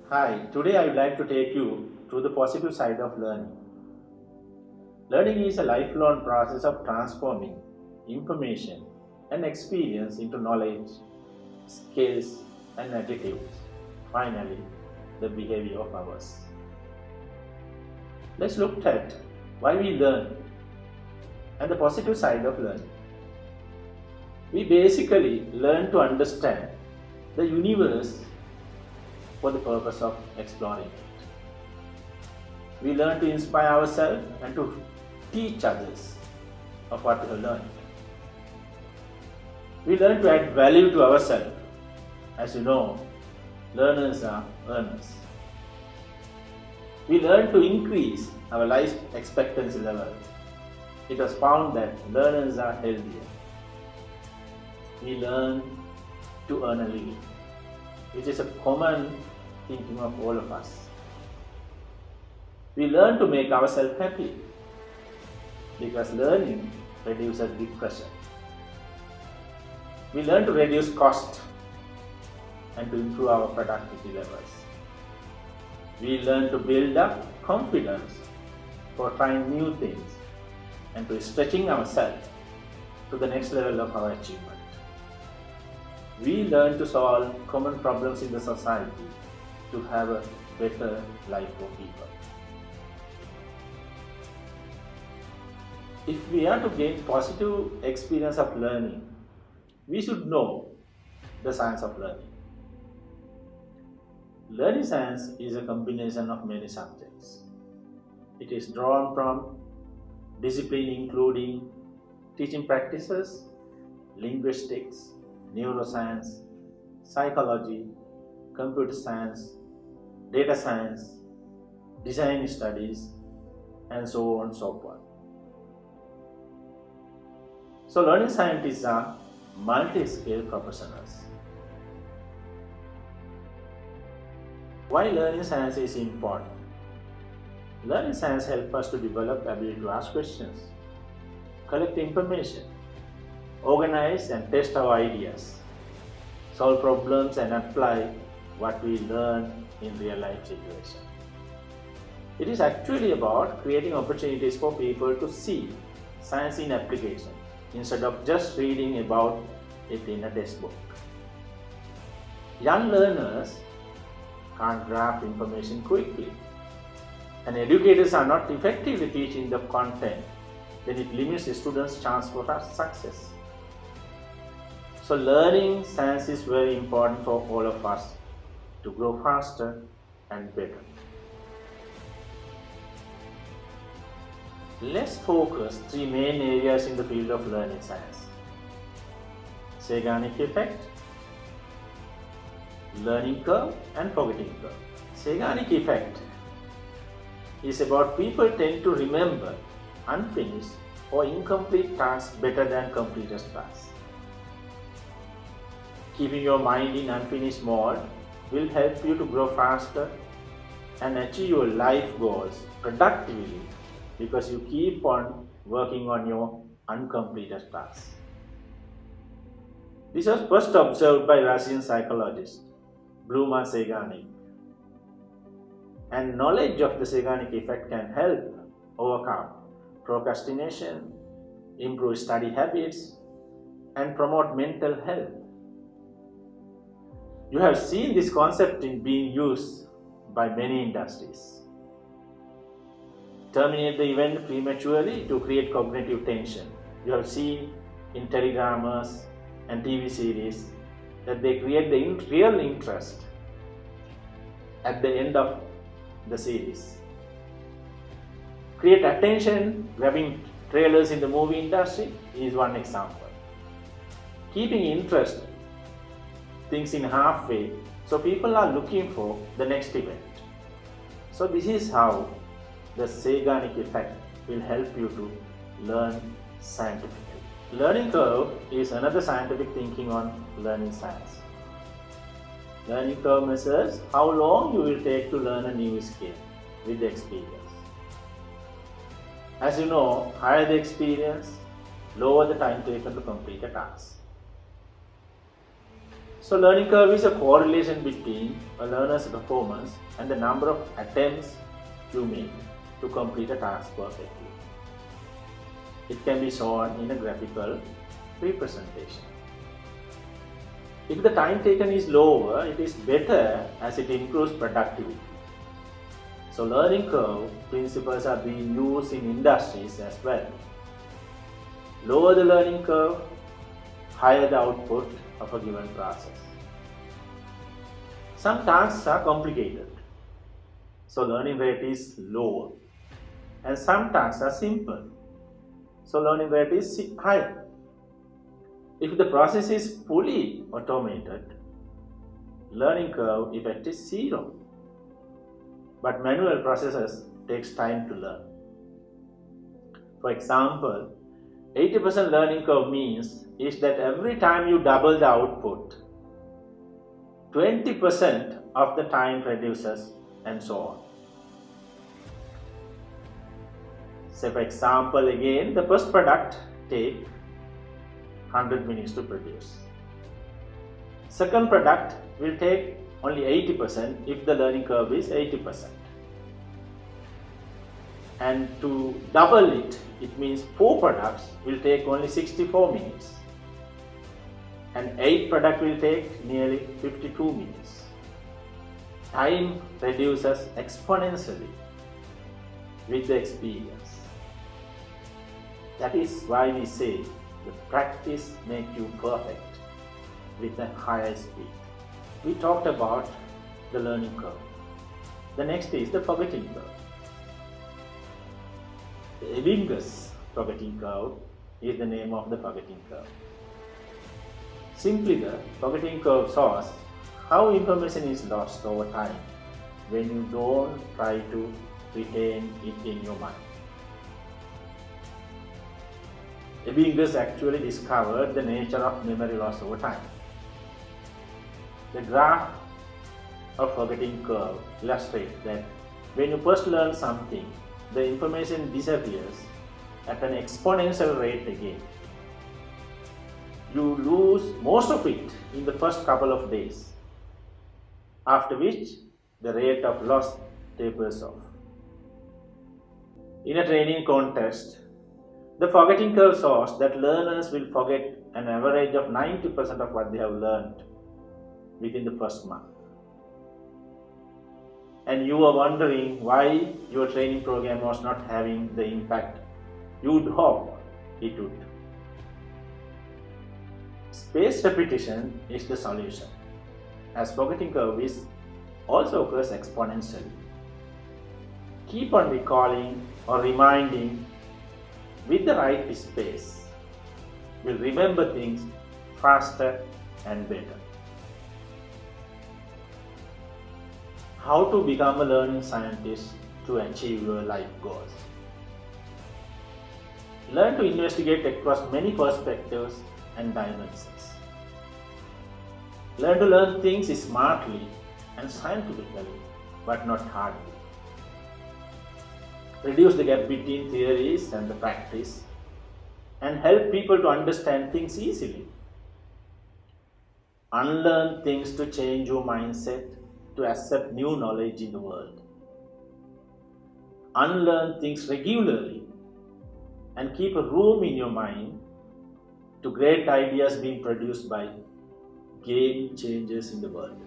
Hi, today I would like to take you to the positive side of learning. Learning is a lifelong process of transforming information and experience into knowledge, skills, and attitudes. Finally, the behavior of ours. Let's look at why we learn and the positive side of learning. We basically learn to understand the universe for the purpose of exploring it. We learn to inspire ourselves and to teach others of what we have learned. We learn to add value to ourselves. As you know, learners are earners. We learn to increase our life expectancy level. It was found that learners are healthier. We learn to earn a living, which is a common thinking of all of us. We learn to make ourselves happy because learning reduces depression. We learn to reduce cost and to improve our productivity levels. We learn to build up confidence for trying new things and to stretching ourselves to the next level of our achievement. We learn to solve common problems in the society to have a better life for people. If we are to gain positive experience of learning, we should know the science of learning. Learning science is a combination of many subjects. It is drawn from discipline including teaching practices, linguistics, neuroscience, psychology, computer science, data science, design studies, and so on and so forth. So learning scientists are multi-skill professionals. Why learning science is important? Learning science helps us to develop the ability to ask questions, collect information, organize and test our ideas, solve problems and apply what we learn in real life situations. It is actually about creating opportunities for people to see science in application instead of just reading about it in a textbook. Young learners can't grasp information quickly, and educators are not effectively teaching the content, then it limits the students' chance for success. So learning science is very important for all of us to grow faster and better. Let's focus three main areas in the field of learning science: Zeigarnik effect, learning curve, and forgetting curve. Zeigarnik effect is about people tend to remember unfinished or incomplete tasks better than completed tasks. Keeping your mind in unfinished mode will help you to grow faster and achieve your life goals productively because you keep on working on your uncompleted tasks. This was first observed by Russian psychologist Bloom and Zeigarnik. And knowledge of the Zeigarnik effect can help overcome procrastination, improve study habits, and promote mental health. You have seen this concept in being used by many industries. Terminate the event prematurely to create cognitive tension. You have seen in telegrammers and TV series that they create the real interest at the end of the series. Create attention grabbing trailers in the movie industry is one example. Keeping interest things in halfway, so people are looking for the next event. So this is how the Zeigarnik effect will help you to learn scientifically. Learning curve is another scientific thinking on learning science. Learning curve measures how long you will take to learn a new skill with experience. As you know, higher the experience, lower the time taken to complete a task. So learning curve is a correlation between a learner's performance and the number of attempts you make to complete a task perfectly. It can be shown in a graphical representation. If the time taken is lower, it is better as it improves productivity. So learning curve principles are being used in industries as well. Lower the learning curve, higher the output of a given process. Some tasks are complicated, so learning rate is lower. And some tasks are simple, so learning rate is higher. If the process is fully automated, learning curve effect is zero. But manual processes takes time to learn. For example, 80% learning curve means is that every time you double the output, 20% of the time reduces and so on. Say for example again, the first product take 100 minutes to produce. Second product will take only 80% if the learning curve is 80%. And to double it, it means 4 products will take only 64 minutes. And 8 products will take nearly 52 minutes. Time reduces exponentially with the experience. That is why we say the practice makes you perfect with a higher speed. We talked about the learning curve. The next is the forgetting curve. The Ebbinghaus forgetting curve is the name of the forgetting curve. Simply, the forgetting curve shows how information is lost over time when you don't try to retain it in your mind. Ebbinghaus actually discovered the nature of memory loss over time. The graph of forgetting curve illustrates that when you first learn something, the information disappears at an exponential rate again. You lose most of it in the first couple of days, after which the rate of loss tapers off. In a training context, the forgetting curve shows that learners will forget an average of 90% of what they have learned within the first month. And you are wondering why your training program was not having the impact you would hope it would. Spaced repetition is the solution, as forgetting curve is also occurs exponentially. Keep on recalling or reminding with the right space. You'll remember things faster and better. How to become a learning scientist to achieve your life goals. Learn to investigate across many perspectives and dimensions. Learn to learn things smartly and scientifically, but not hardly. Reduce the gap between theories and the practice and help people to understand things easily. Unlearn things to change your mindset to accept new knowledge in the world. Unlearn things regularly and keep a room in your mind to great ideas being produced by game changers in the world.